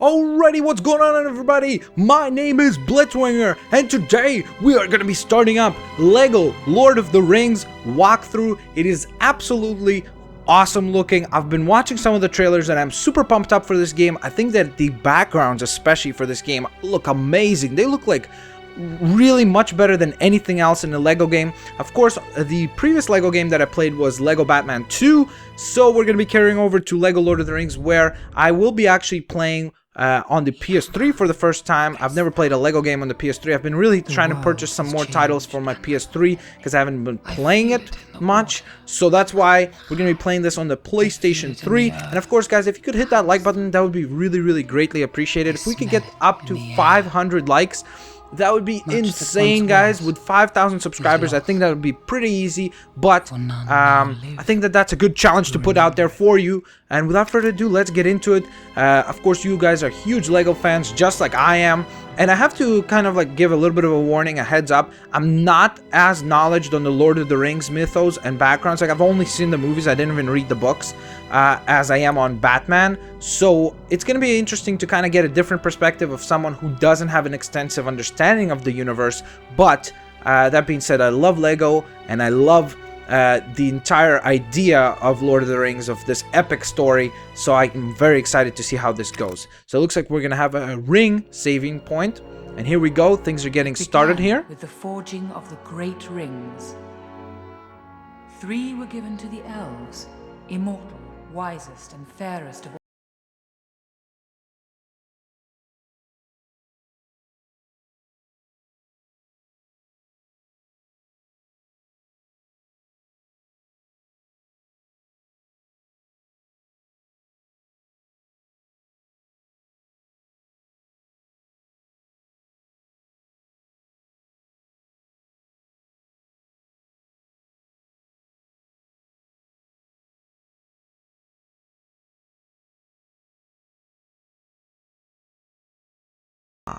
Alrighty, what's going on everybody? My name is Blitzwinger, and today we are going to be starting up LEGO Lord of the Rings walkthrough. It is absolutely awesome looking. I've been watching some of the trailers and I'm super pumped up for this game. I think that the backgrounds, especially for this game, look amazing. They look like really much better than anything else in the LEGO game. Of course, the previous LEGO game that I played was LEGO Batman 2, so we're going to be carrying over to LEGO Lord of the Rings, where I will be actually playing on the PS3 for the first time. I've never played a LEGO game on the PS3. I've been really trying to purchase some more titles for my PS3 because I haven't been playing it much. So that's why we're going to be playing this on the PlayStation 3. And of course, guys, if you could hit that like button, that would be really greatly appreciated. If we could get up to 500 likes, that would be insane, guys. With 5,000 subscribers, I think that would be pretty easy. But I think that that's a good challenge to put out there for you. And without further ado, let's get into it. Of course, you guys are huge LEGO fans, just like I am. And I have to kind of like give a little bit of a warning, a heads up. I'm not as knowledgeable on the Lord of the Rings mythos and backgrounds. Like, I've only seen the movies. I didn't even read the books as I am on Batman. So it's going to be interesting to kind of get a different perspective of someone who doesn't have an extensive understanding of the universe. But that being said, I love LEGO and I love the entire idea of Lord of the Rings, of this epic story, so I'm very excited to see how this goes. So it looks like we're gonna have a ring saving point, and here we go. Things are getting started here. With the forging of the great rings. 3 were given to the elves, immortal, wisest, and fairest of all.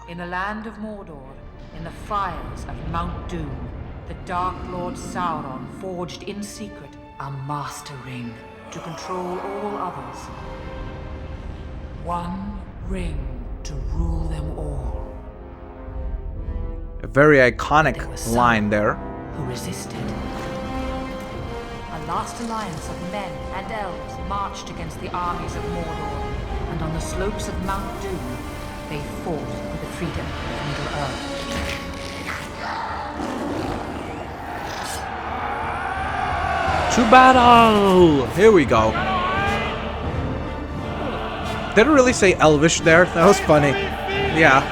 In the land of Mordor, in the fires of Mount Doom, the Dark Lord Sauron forged in secret a master ring to control all others. One ring to rule them all. A very iconic line there. Who resisted. A last alliance of men and elves marched against the armies of Mordor, and on the slopes of Mount Doom, they fought for the freedom of Middle-earth. To battle! Here we go. Did it really say Elvish there? That was funny. Yeah.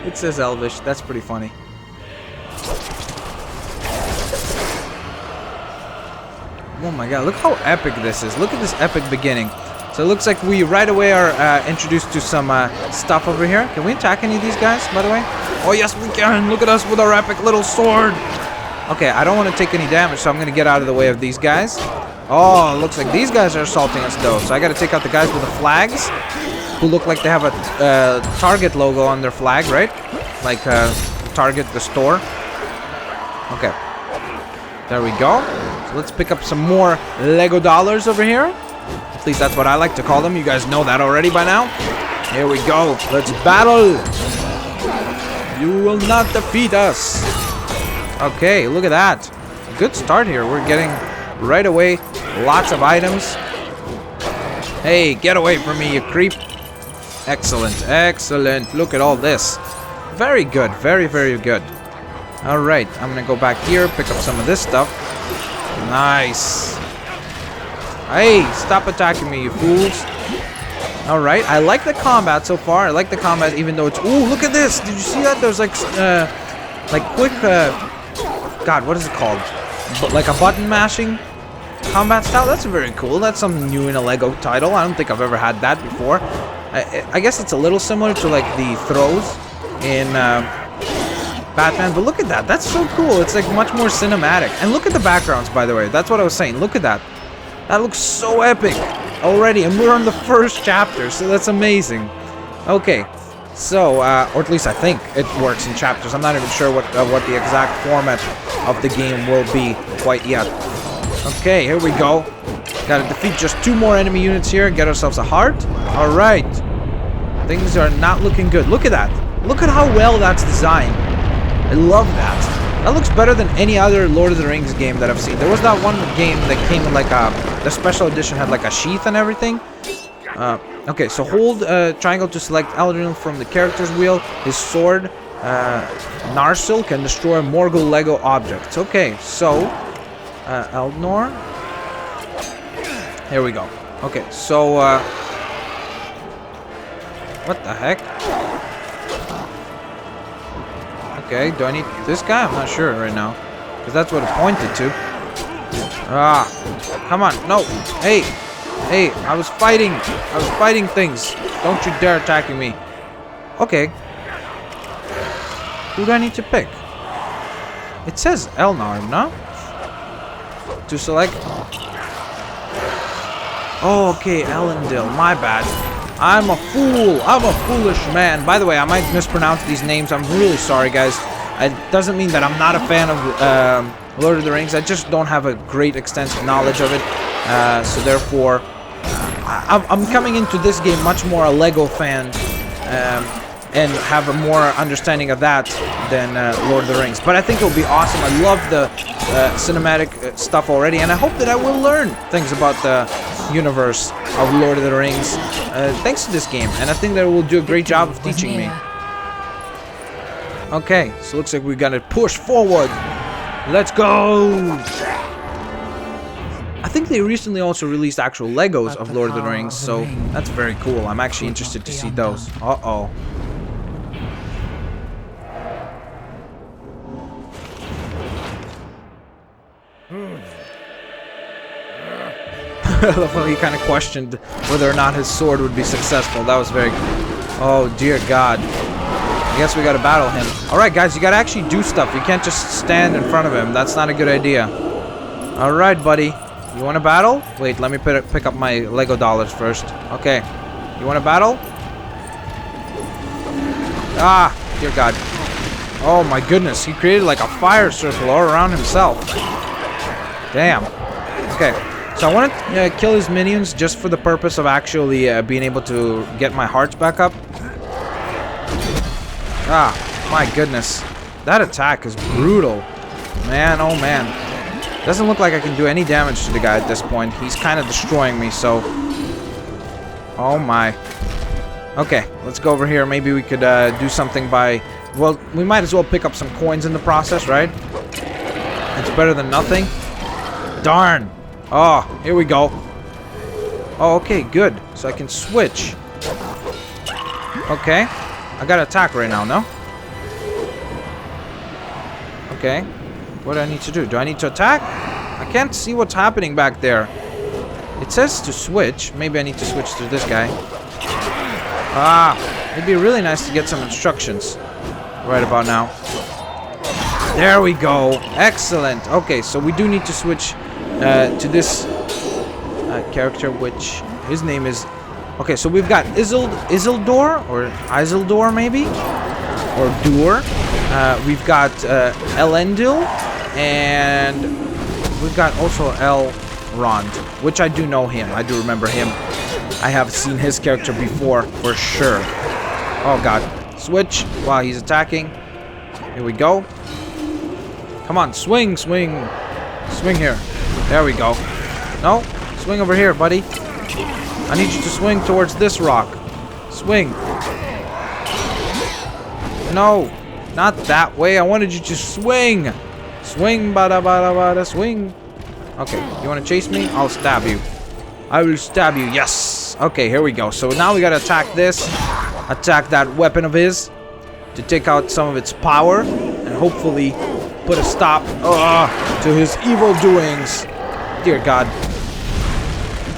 It says Elvish. That's pretty funny. Oh my god, look how epic this is. Look at this epic beginning. So it looks like we right away are introduced to some stuff over here. Can we attack any of these guys, by the way? Oh yes, we can! Look at us with our epic little sword! Okay, I don't want to take any damage, so I'm going to get out of the way of these guys. Oh, it looks like these guys are assaulting us, though. So I got to take out the guys with the flags, who look like they have a Target logo on their flag, right? Like Target, the store. Okay. There we go. So let's pick up some more Lego dollars over here. At least that's what I like to call them. You guys know that already by now. Here we go. Let's battle. You will not defeat us. Okay, look at that. Good start here. We're getting right away lots of items. Hey, get away from me, you creep. Excellent, excellent. Look at all this. Very good, very good. All right, I'm gonna go back here, pick up some of this stuff. Nice. Hey, stop attacking me, you fools. Alright, I like the combat so far. I like the combat even though it's... Ooh, look at this! Did you see that? There's like quick... God, what is it called? Like a button mashing combat style? That's very cool. That's something new in a LEGO title. I don't think I've ever had that before. I guess it's a little similar to like the throws in Batman, but look at that. That's so cool. It's like much more cinematic. And look at the backgrounds, by the way. That's what I was saying. Look at that. That looks so epic already, and we're on the first chapter, so that's amazing. Okay, so, or at least I think it works in chapters. I'm not even sure what the exact format of the game will be quite yet. Okay, here we go. Gotta defeat just 2 more enemy units here and get ourselves a heart. Alright. Things are not looking good. Look at that. Look at how well that's designed. I love that. That looks better than any other Lord of the Rings game that I've seen. There was that one game that came with like the special edition had like a sheath and everything. Okay, so hold triangle to select Eldrin from the character's wheel. His sword, Narsil, can destroy Morgul Lego objects. Okay, so Eldnor. Here we go. Okay, so what the heck? Okay, do I need this guy? I'm not sure right now. Because that's what it pointed to. Ah, come on. No. Hey. Hey, I was fighting. I was fighting things. Don't you dare attacking me. Okay. Who do I need to pick? It says Elnar, no? To select. Oh, okay, Elendil. My bad. I'm a fool. I'm a foolish man. By the way, I might mispronounce these names. I'm really sorry, guys. It doesn't mean that I'm not a fan of Lord of the Rings. I just don't have a great extensive knowledge of it. So therefore, I'm coming into this game much more a Lego fan and have a more understanding of that than Lord of the Rings. But I think it'll be awesome. I love the cinematic stuff already, and I hope that I will learn things about the universe of Lord of the Rings thanks to this game. And I think that it will do a great job of teaching me. Okay, so looks like we're gonna push forward. Let's go! I think they recently also released actual Legos of Lord of the Rings, so that's very cool. I'm actually interested to see those. Uh-oh. I love how he kind of questioned whether or not his sword would be successful. That was very... Oh, dear God. I guess we gotta battle him. Alright, guys, you gotta actually do stuff. You can't just stand in front of him. That's not a good idea. Alright, buddy. You want to battle? Wait, let me pick up my Lego dollars first. Okay. You want to battle? Ah, dear God. Oh my goodness, he created like a fire circle all around himself. Damn. Okay, so I want to kill his minions just for the purpose of actually being able to get my hearts back up. Ah, my goodness. That attack is brutal. Man, oh man. Doesn't look like I can do any damage to the guy at this point. He's kind of destroying me, so... Oh my. Okay, let's go over here. Maybe we could do something by... Well, we might as well pick up some coins in the process, right? It's better than nothing. Darn. Oh, here we go. Oh, okay, good. So I can switch. Okay. I gotta attack right now, no? Okay. What do I need to do? Do I need to attack? I can't see what's happening back there. It says to switch. Maybe I need to switch to this guy. Ah, it'd be really nice to get some instructions right about now. There we go. Excellent. Okay, so we do need to switch to this character, which his name is... Okay, so we've got Isildur, or Isildur maybe? Or Dur. We've got Elendil, and we've got also Elrond, which I do know him. I do remember him. I have seen his character before, for sure. Oh God. Switch while he's attacking. Here we go. Come on, swing, swing. Swing here. There we go. No, swing over here, buddy. I need you to swing towards this rock. Swing. No, not that way. I wanted you to swing. Swing, bada, bada, bada, swing. Okay, you want to chase me? I'll stab you. I will stab you. Yes. Okay, here we go. So now we got to attack this. Attack that weapon of his to take out some of its power and hopefully put a stop to his evil doings. Dear God.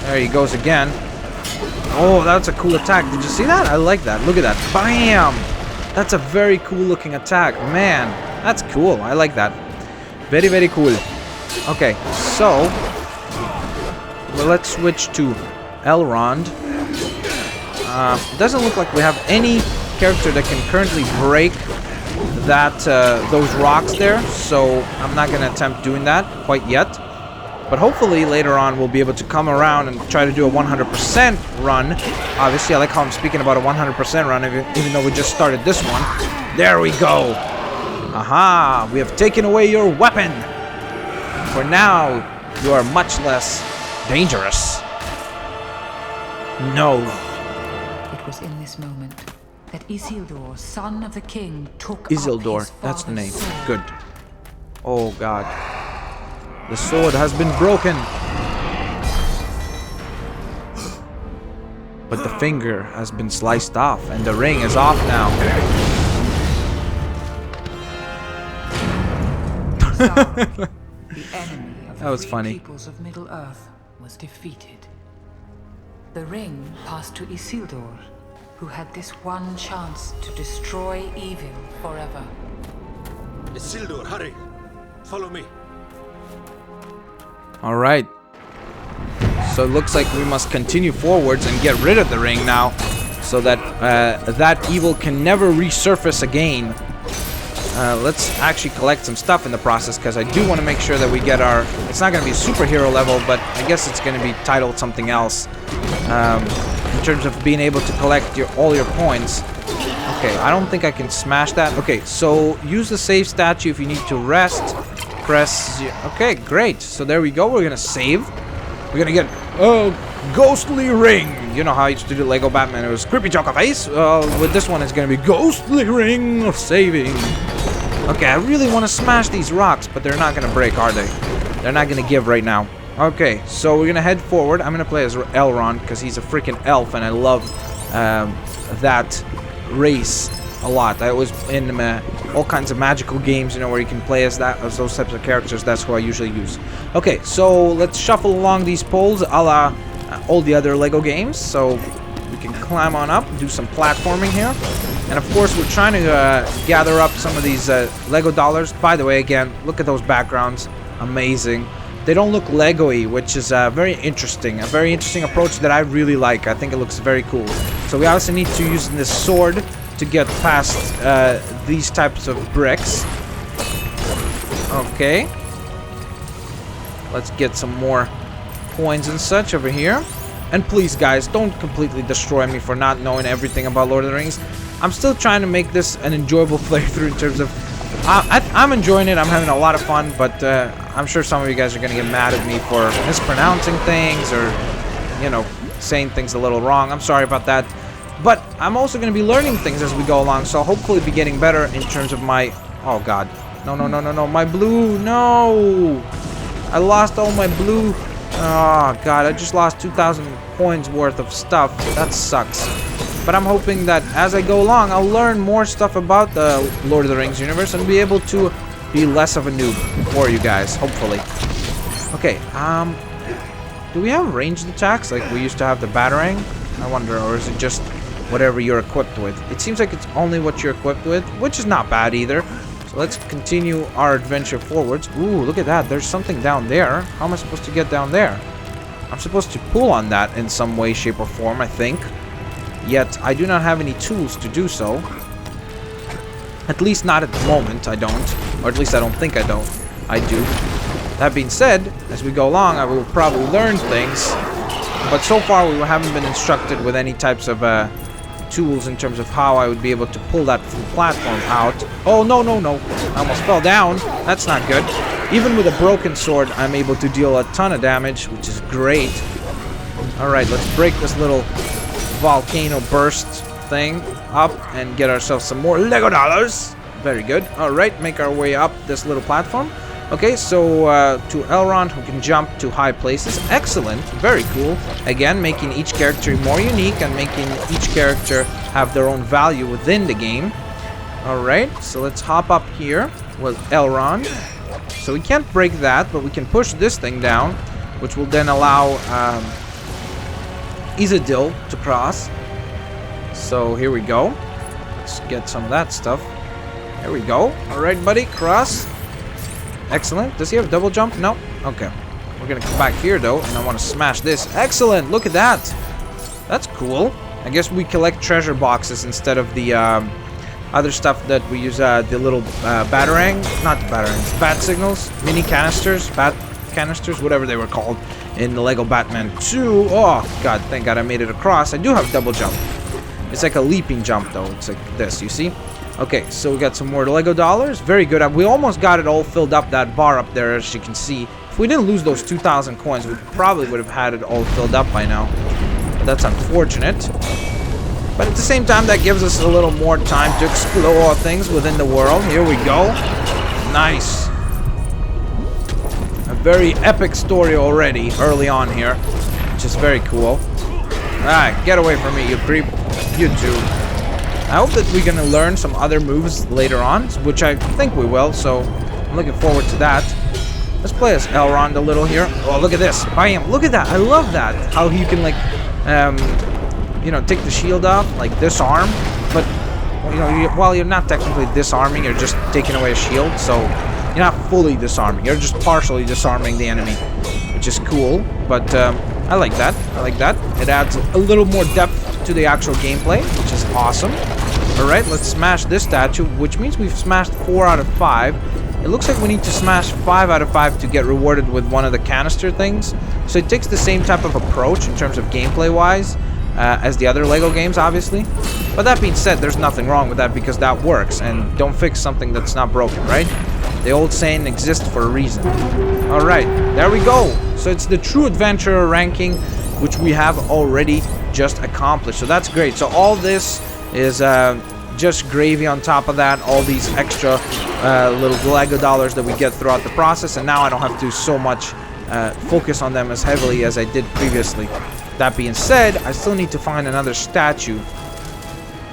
There he goes again. Oh, that's a cool attack. Did you see that? I like that. Look at that. Bam! That's a very cool looking attack. Man, that's cool. I like that. Very, very cool. Okay, so well, let's switch to Elrond. Doesn't look like we have any character that can currently break that those rocks there, so I'm not gonna attempt doing that quite yet. But hopefully later on we'll be able to come around and try to do a 100% run. Obviously, I like how I'm speaking about a 100% run, even though we just started this one. There we go. Aha, we have taken away your weapon. For now, you are much less dangerous. No. It was in this moment that Isildur, son of the king, took Isildur, up his that's the name. father's sword. Good. Oh god. The sword has been broken. But the finger has been sliced off and the ring is off now. Sauron, the enemy of That was the funny. peoples of Middle-earth, was defeated. The ring passed to Isildur, who had this one chance to destroy evil forever. Isildur, hurry! Follow me. Alright. So it looks like we must continue forwards and get rid of the ring now, so that that evil can never resurface again. Let's actually collect some stuff in the process, because I do want to make sure that we get our... It's not going to be a superhero level, but I guess it's going to be titled something else. In terms of being able to collect all your points. Okay, I don't think I can smash that. Okay, so use the save statue if you need to rest. Press... Okay, great. So there we go. We're going to save. We're going to get a ghostly ring. You know how I used to do Lego Batman. It was creepy chocolate face. With this one, it's going to be ghostly ring of saving. Okay, I really want to smash these rocks, but they're not going to break, are they? They're not going to give right now. Okay, so we're going to head forward. I'm going to play as Elrond, because he's a freaking elf, and I love that race a lot. I was in all kinds of magical games, you know, where you can play as those types of characters. That's who I usually use. Okay, so let's shuffle along these poles a la all the other Lego games. So we can climb on up, do some platforming here. And of course, we're trying to gather up some of these Lego dollars. By the way, again, look at those backgrounds. Amazing. They don't look Lego-y, which is very interesting. A very interesting approach that I really like. I think it looks very cool. So we obviously need to use this sword to get past these types of bricks. Okay. Let's get some more coins and such over here. And please, guys, don't completely destroy me for not knowing everything about Lord of the Rings. I'm still trying to make this an enjoyable playthrough in terms of... I'm enjoying it. I'm having a lot of fun, but I'm sure some of you guys are going to get mad at me for mispronouncing things or, you know, saying things a little wrong. I'm sorry about that. But I'm also going to be learning things as we go along, so I'll hopefully be getting better in terms of my... Oh, God. No, no, no, no, no. My blue. No! I lost all my blue. Oh, God. I just lost 2,000 coins worth of stuff. That sucks. But I'm hoping that as I go along, I'll learn more stuff about the Lord of the Rings universe and be able to be less of a noob for you guys, hopefully. Okay, do we have ranged attacks like we used to have the Batarang? I wonder, or is it just whatever you're equipped with? It seems like it's only what you're equipped with, which is not bad either. So let's continue our adventure forwards. Ooh, look at that. There's something down there. How am I supposed to get down there? I'm supposed to pull on that in some way, shape, or form, I think. Yet, I do not have any tools to do so. At least not at the moment, I don't. Or at least I don't think I don't. I do. That being said, as we go along, I will probably learn things. But so far, we haven't been instructed with any types of tools in terms of how I would be able to pull that platform out. Oh, no, no, no. I almost fell down. That's not good. Even with a broken sword, I'm able to deal a ton of damage, which is great. Alright, let's break this little volcano burst thing up and get ourselves some more Lego dollars. Very good. Alright, make our way up this little platform. Okay, so to Elrond, who can jump to high places. Excellent. Very cool. Again, making each character more unique and making each character have their own value within the game. Alright, so let's hop up here with Elrond. So we can't break that, but we can push this thing down, which will then allow Isildur to cross. So here we go. Let's get some of that stuff. There we go. Alright, buddy, cross. Excellent. Does he have double jump? No. Okay. We're gonna come back here though, and I want to smash this. Excellent. Look at that. That's cool. I guess we collect treasure boxes instead of the other stuff that we use. The little batarang, not the batarangs, bat signals, mini canisters, bat canisters, whatever they were called in the Lego Batman 2. Oh, God, thank God I made it across. I do have double jump. It's like a leaping jump, though. It's like this, you see? Okay, so we got some more Lego dollars. Very good. We almost got it all filled up, that bar up there, as you can see. If we didn't lose those 2,000 coins, we probably would have had it all filled up by now. But that's unfortunate. But at the same time, that gives us a little more time to explore things within the world. Here we go. Nice. A very epic story already, early on here, which is very cool. Alright, get away from me, you creep. You too. I hope that we're going to learn some other moves later on, which I think we will, so I'm looking forward to that. Let's play as Elrond a little here. Oh, look at this. Bam! Look at that. I love that. How you can, like, you know, take the shield off, like disarm, but, you know, while you're not technically disarming, you're just taking away a shield, so you're not fully disarming. You're just partially disarming the enemy, which is cool, but I like that. I like that. It adds a little more depth to the actual gameplay, which is awesome. Alright, let's smash this statue, which means we've smashed 4 out of 5. It looks like we need to smash 5 out of 5 to get rewarded with one of the canister things. So it takes the same type of approach in terms of gameplay-wise as the other Lego games, obviously. But that being said, there's nothing wrong with that because that works. And don't fix something that's not broken, right? The old saying exists for a reason. Alright, there we go. So it's the True Adventurer ranking, which we have already just accomplished. So that's great. So all this is just gravy on top of that. All these extra little Lego dollars that we get throughout the process. And now I don't have to so much focus on them as heavily as I did previously. That being said, I still need to find another statue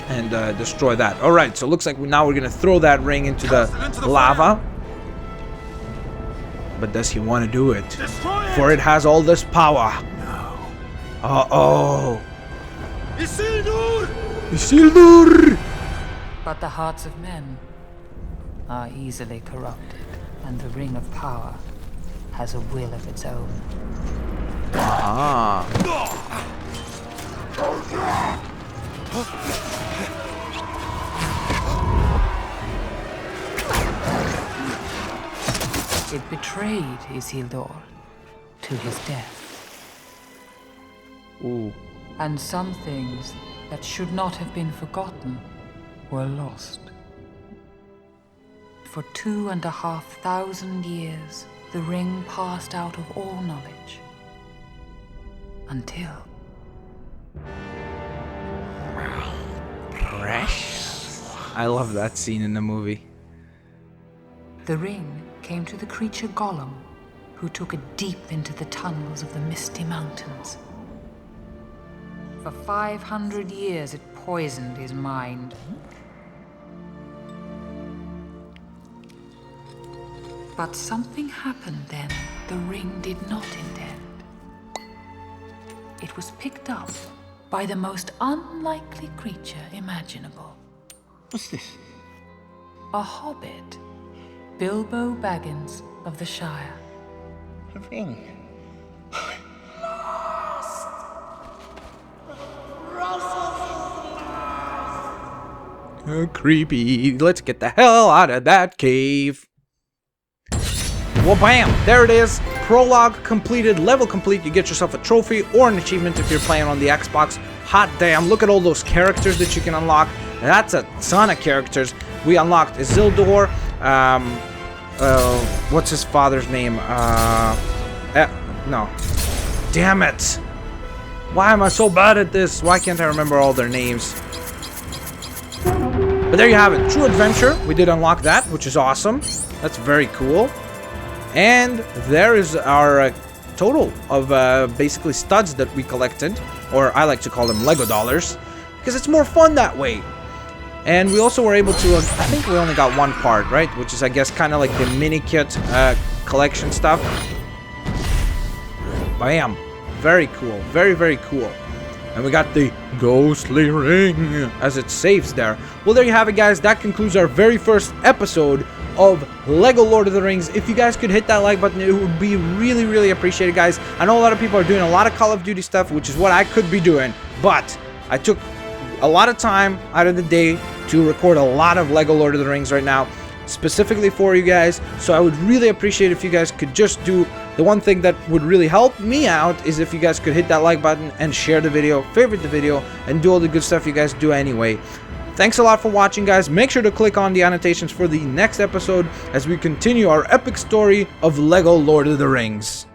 and destroy that. Alright, so it looks like now we're going to throw that ring into the lava. But does he want to do it? For it has all this power. No. Uh-oh. Isildur! Isildur! But the hearts of men are easily corrupted, and the Ring of Power has a will of its own. Ah. It betrayed Isildur to his death. Ooh. And some things that should not have been forgotten were lost. For 2,500 years, the ring passed out of all knowledge. Until... Precious. I love that scene in the movie. The ring came to the creature Gollum, who took it deep into the tunnels of the Misty Mountains. For 500 years it poisoned his mind. But something happened then the ring did not intend. It was picked up by the most unlikely creature imaginable. What's this? A hobbit. Bilbo Baggins of the Shire. A ring. Creepy. Let's get the hell out of that cave. Well, bam! There it is. Prologue completed. Level complete. You get yourself a trophy or an achievement if you're playing on the Xbox. Hot damn. Look at all those characters that you can unlock. That's a ton of characters. We unlocked Isildur. What's his father's name? No. Damn it. Why am I so bad at this? Why can't I remember all their names? But there you have it. True Adventure. We did unlock that, which is awesome. That's very cool. And there is our total of basically studs that we collected. Or I like to call them Lego dollars. Because it's more fun that way. And we also were able to, I think we only got one part, right? Which is, I guess, kind of like the mini kit collection stuff. Bam. Very cool. Very, very cool. And we got the ghostly ring as it saves there. Well, there you have it, guys. That concludes our very first episode of Lego Lord of the Rings. If you guys could hit that like button, it would be really, really appreciated, guys. I know a lot of people are doing a lot of Call of Duty stuff, which is what I could be doing. But I took a lot of time out of the day to record a lot of Lego Lord of the Rings right now, specifically for you guys. So I would really appreciate if you guys could just do The one thing that would really help me out is if you guys could hit that like button and share the video, favorite the video, and do all the good stuff you guys do anyway. Thanks a lot for watching, guys. Make sure to click on the annotations for the next episode as we continue our epic story of LEGO Lord of the Rings.